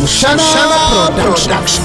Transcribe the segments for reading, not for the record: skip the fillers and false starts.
Mushana Production.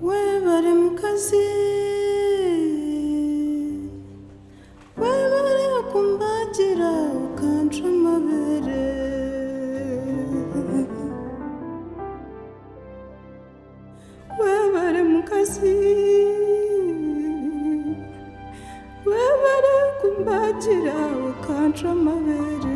Webare mukazi webare kumbagira ukanca amabere webare mukazi webare kumbagira ukanca amabere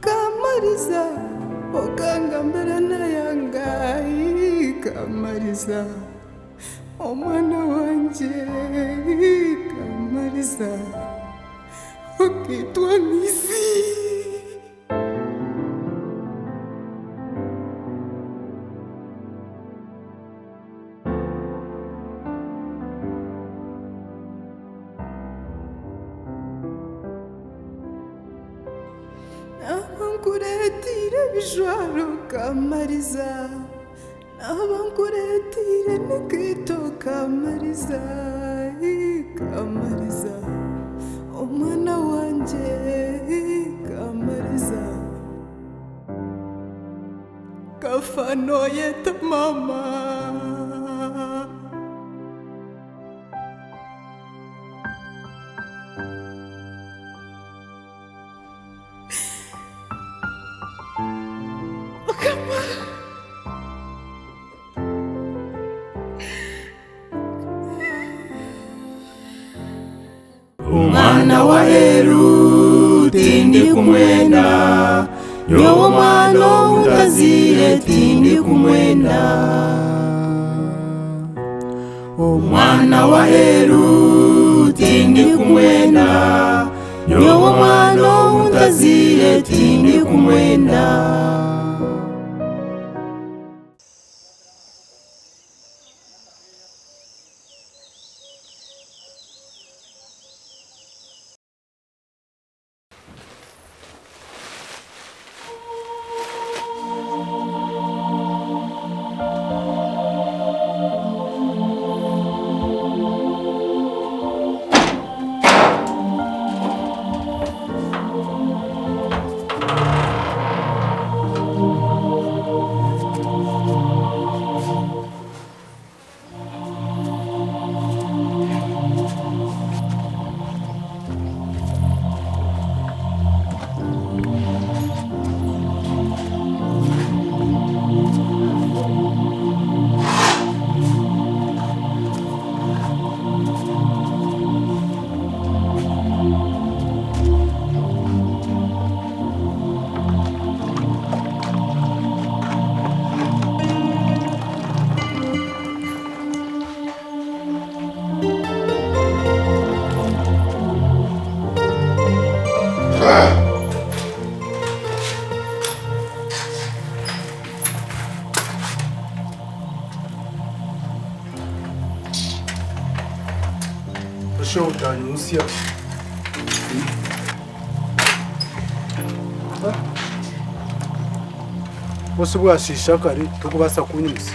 Kamariza oganga mbere nayangai Kamariza omwana wanje Kamariza okitwa Misi Abankuretire bijwaro Kamariza Abankuretire nikito Kamariza Kamariza omwana wanje Kamariza kafano yeta mama Umwana wa Heru tindi kumwenda Yowo mwana utazire tindi kumwenda Umwana wa Heru tindi kumwenda Yowo mwana utazire tindi kumwenda Show utanyusia bose bwashisha kare tukubasa kunyusa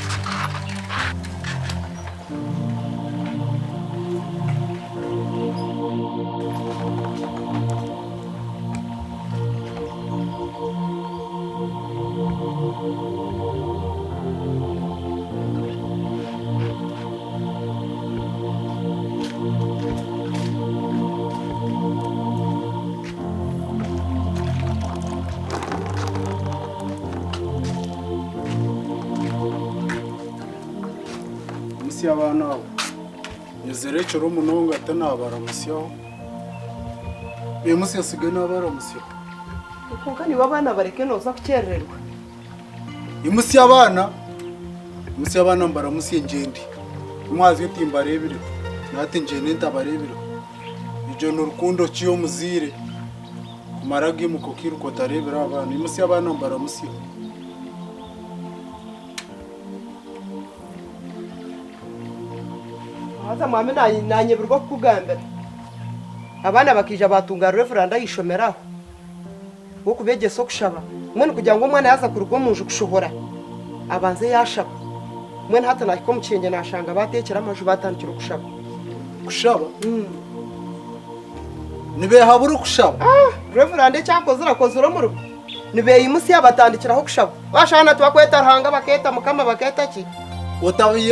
imusi y'abana abo nyezerekero umunonga atanabaramusyaho imusi yasigaye n'abaramusyaho kuko niba abana bareke noza kukerererwa imusi y'abana mbaramusiye ngende umwazi yo timbarebire nati ngende ndabarebire ibyo n'urukundo cyo muzire kumaragi mukokira uko tarebera abana imusi y'abana mbaramusiye haza mwame nanyeberwa kugambira abana bakija batunga reveranda yishomeraho wo kubegeso kushaba mwene kugira ngo umwana yaza ku rugo munje kushohora abanze yashaba mwene hata nakiko mukenge nashanga batekera amaju batandikira kushaba nibe haburu kushaba reveranda cyakoze urakoze uro mu rugo nibe imusi yabatandikiraho kushaba bashana tubakweta ruhanga baketa mukama baketa ki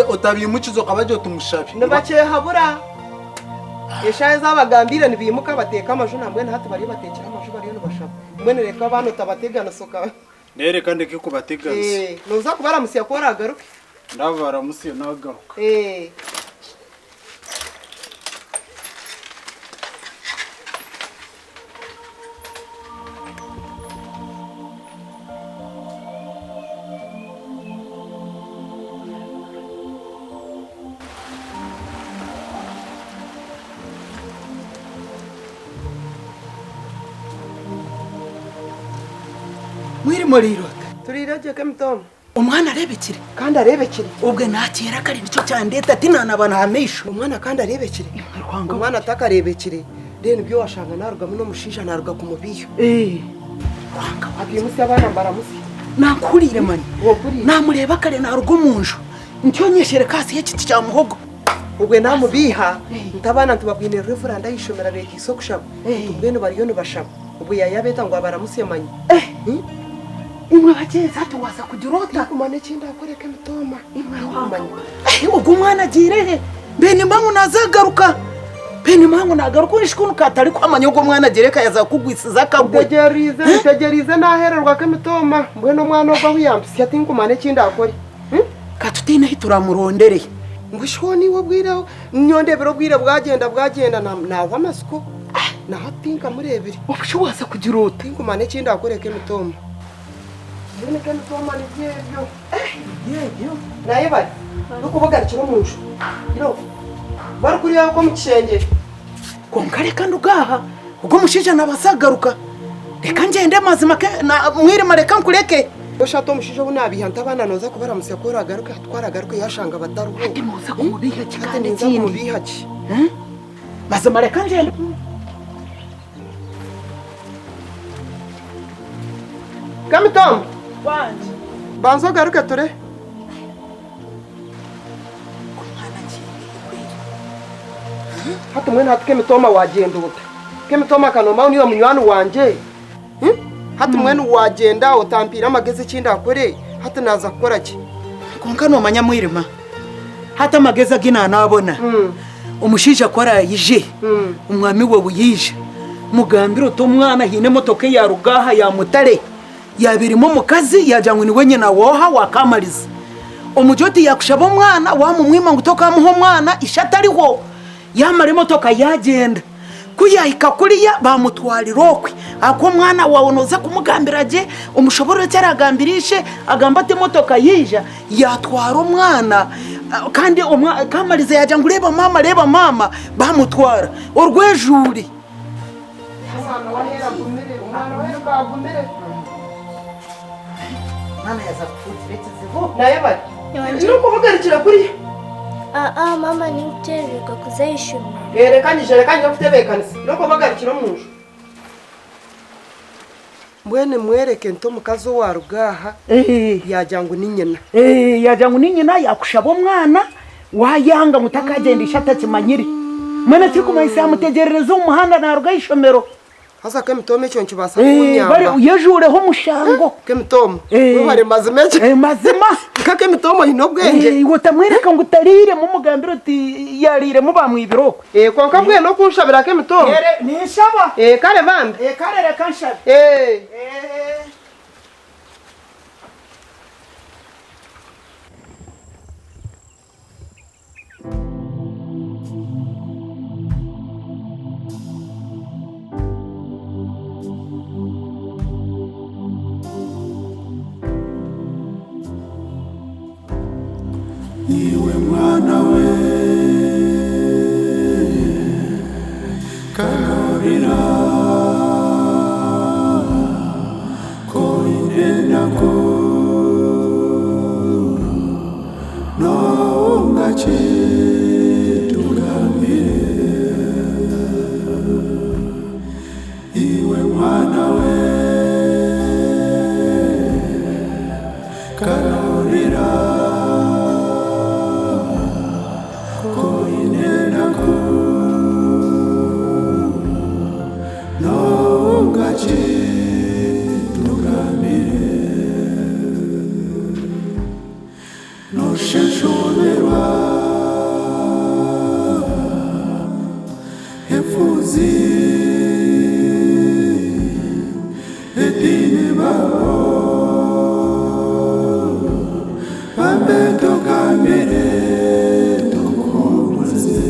utabimukizo kabaje tumushabi nibake habura yeshaye zabagambira nibimuka bateka amaju namwe hata bari batekera amaju bari no bashaba mwene reka abantu tabategana soka nereka ndeke kubateganisa nuza kubara musiya kora agaruke ndavara musiya nagaruka mwiri murirota turirage kamitomo umwana arebekire kandi arebekire ubwe nakera kari nico cyandeta ati nana bana hamisho umwana kandi arebekire umwana atakarebekire rero ibyo washanga narugamo no mushija naruga kumubiyo wanga abimusi abana mbaramusi nakurire mani wokuri namureba kare narugo munjo ntyo nyeshere kasi y'ikiti cya muhogo ubwe namubiha ntabana tubabwine reveranda yishomera beki sokushaba ubwene bariyo no bashaba ubwe yayabeta ngo abaramusi yamanye imwe bageze hati waza kujurota kumane kinda akoreke mitoma imwe wamanye ubwo umwana agirehe bene mbangu nazagaruka bene mbangu nagaruka nishikuno katari kwamanye ubwo mwana agereka yaza kugwisiza kagwe tegerize nahererwa kemitoma mbwene umwana ogwa huyambisi ati ngumane kinda akore katutine hituramurondereye ngwishoni wo bwiraho nyondebero bwira bwagenda naho amasuko naho tinka murebire ubusho waza kujurota ngumane kinda akoreke mitoma Mbene kene toma ni byebyo. Byebyo. Naye bari. Nukubagarikira munju. Iro. Bari kuri yako mukishenge. Konkare kandi ugaha. Ubwo mushije nabasagaruka. Reka ngende mazima ke na mwire mareka nkureke. Oshato mushije bunabiha ntabana noza kubara musekora agaruka twara yashanga bataruho. Ati muza kumubiha kikande nza kumubiha ki. Mazima reka ngende. Kamitom. Wanje. Banzo garuka ture. Hata mwene hatu kemitoma wagenda uta. Kemitoma kanoma uniyo munywani wanje. Hata mwene wagenda utampira amageze kindi akore hata naza gukora ki. Konka no manya mwirima. Hata mageza gina nabona. Umushije akora yije. Umwami we buyije. Mugambiro to mwana hine motoke ya rugaha ya mutare. Yabirimo mukazi yajanywe ni wenye na woha wakamariza. Umujoti yakushaba umwana wamumwima ngutoka muho mwana ishatariho. Yamara imotoka yagenda. Kuyahika kuriya bamutwarirokwe. Ako mwana wawe noza kumugambiraje umushoboro cyaragambirishe agambate imotoka yija yatwara umwana kandi kamariza yaja ngureba mama bamutwara urwejuri. Umwana wahera gumere umwana wahera kagumere. Mama yaza kufutiretse zivo. Naye bari. Ino kuvugarikira kuri. Mama ni utererwa kuzayishumira. Rekanye kutebekanisa. Ino kuvugarikira munju. Mwene mwereke nto mukazo wa rugaha. Yajangu ni nyina. Yajangu ni nyina yakushaba umwana wayanga mutakagendisha atakimanyiri. Mwene turi kumayisa yamutegerereza umuhanda na rugayishomero. Hasa kemitome cyo nkibasa kunyamba. Bari uyejureho mushango. Kemitome. Bari mazima. Mazima. Ka kemitome hino bwenge. Utamwereka ngo utarire mu mugambiro uti yarire mu bamwibiroko. Konka bwe no kunshabira kemitome. Ni shaba. Kare bande. Kare reka nshabe. iwe mwana we karorera ko inenda ko nongache tugambire iwe mwana we karorera ko inenda ko nongache tugambire noshenshorerwa efuzi edini babo bambe tugambire tukomeze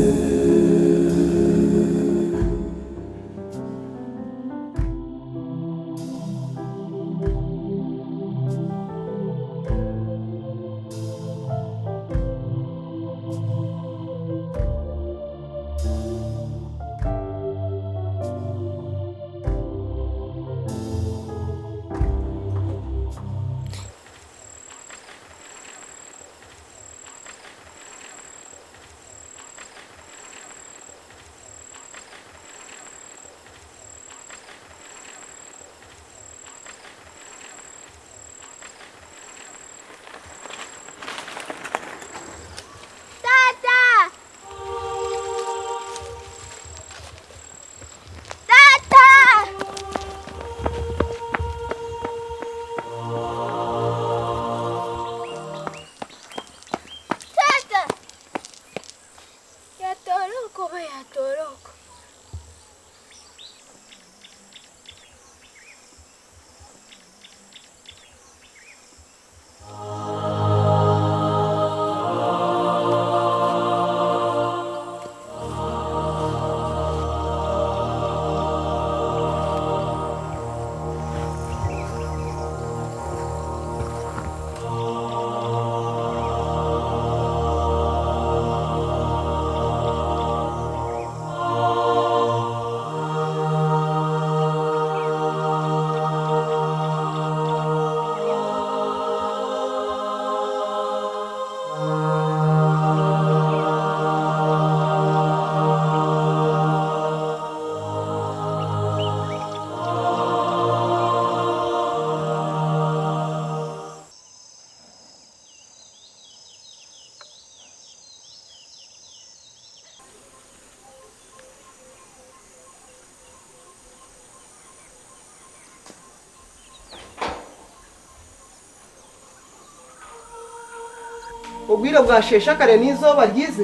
ubwire bwashesha kare n'izuba ryize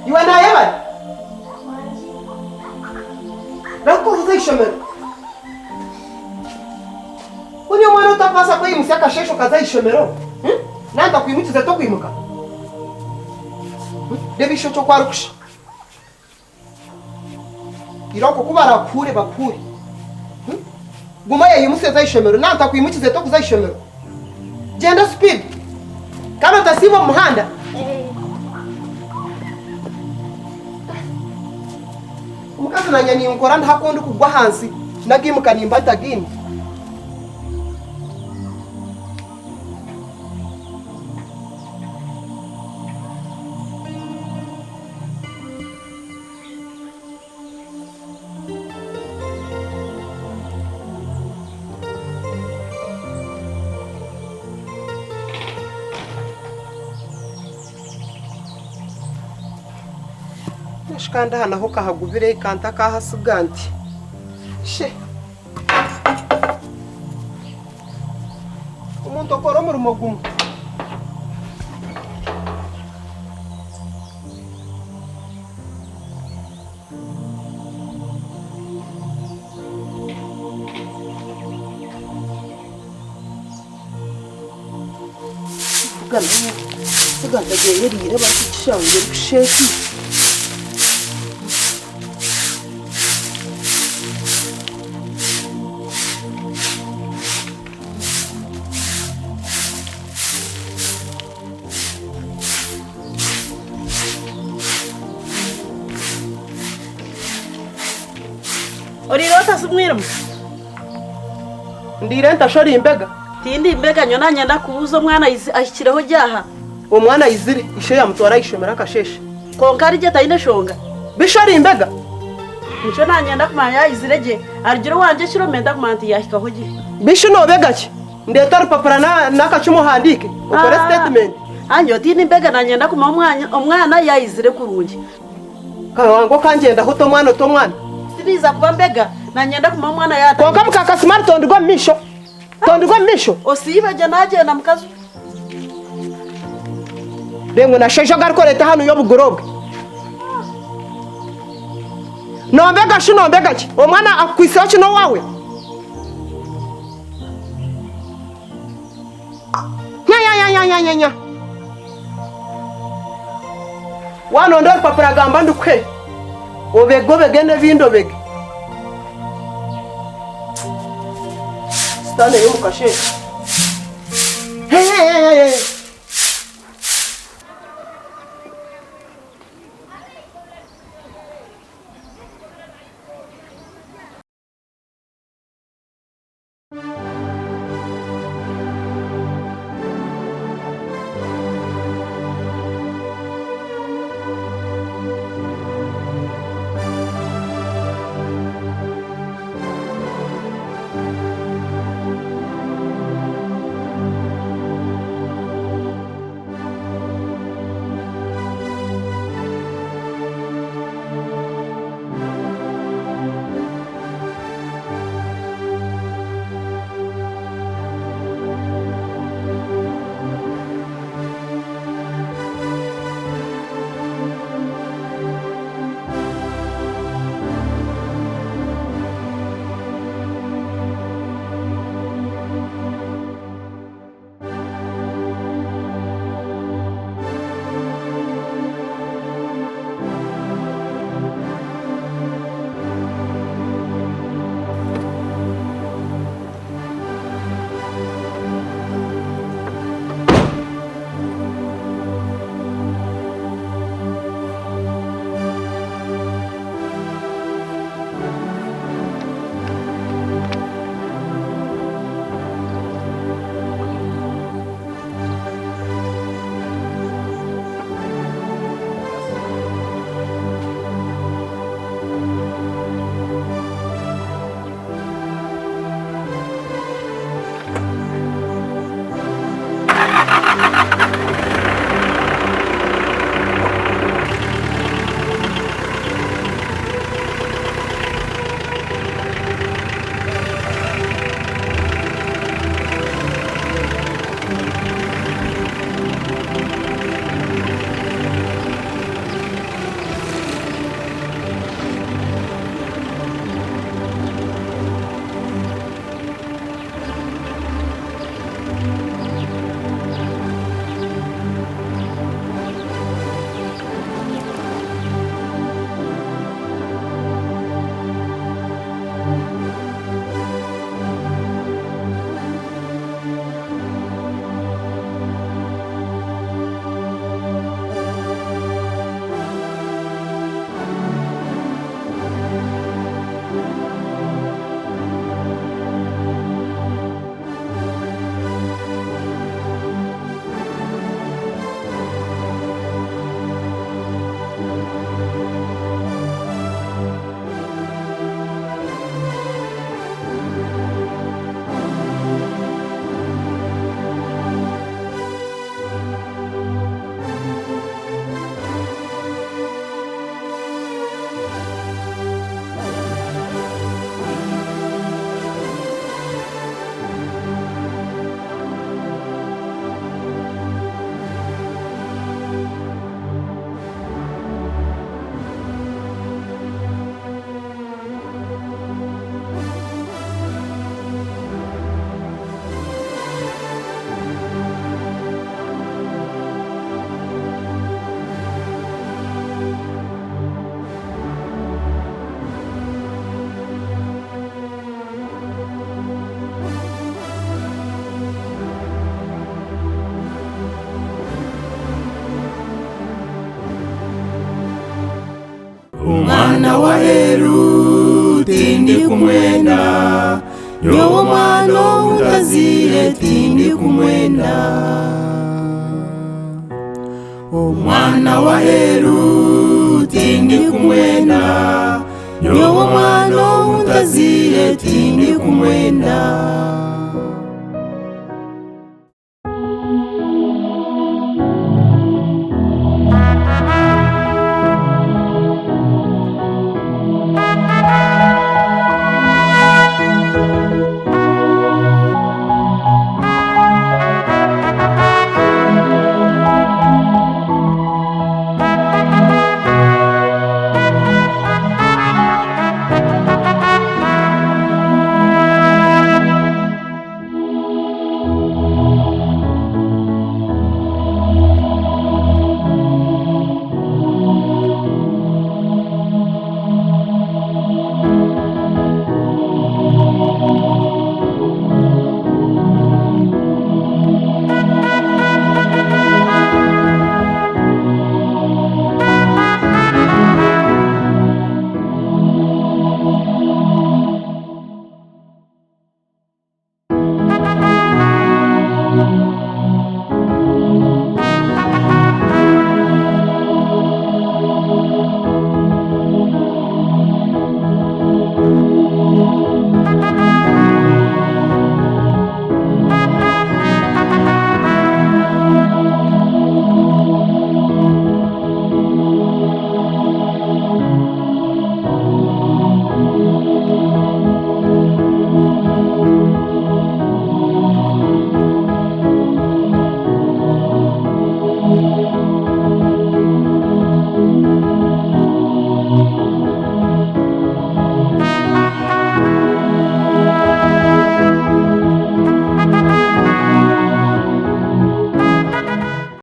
iwe ntayabare rakoze uzayishomera uriya mwana utapasa ko yimusi akashesho kazayishomero nanda kwimukize to kwimuka reba isho cyo kwarukusha iroko kuba arakure bakure guma yayimuse azayishomero nanda kwimukize to kuzayishomero genda speed kama utasiba umuhanda umukazi nanya ninkora ntakundi kugwa hansi nagimuka nimba tagini kandi hano aho kahagubire kanta kahasiganti she umuntu akora umurimo gumwe Siganda yerire bakishangire kusheki Orirota sumwirima. ndire ntashora imbega Tindi mbega nyo nanyenda kubuza umwana ashyikireho jyaha. umwana yizire ishe yamutwara yishomera akasheshe Konka ari jye tayine shonga. bishora imbega Nico nanyenda kumanya izirege. Arigiro wanje shiro menda kumanti yahikaho jye. bisho nobega ki ndeta rupapura n'akacumu handike ukore statement Anyo tindi mbega nanyenda kuma umwana yayizire kurungi. kawango kangendaho to mwana Siniza kuba mbega nanyenda kuma umwana yata. konka mukaka smart tondigwa misho Osibe jye nagenda mukazu. remwe nasheje gariko leta hano yo bugorobwe nombega shi nombega ki umwana akwiseho kino wawe nya wanonda rupapura gamba ndukwe obegobege n'ebindobege stane yo mukasheshe hey. nyowo mwana utazire tindi kumwenda omwana wa heru tindi kumwenda nyowo mwana utazire tindi kumwenda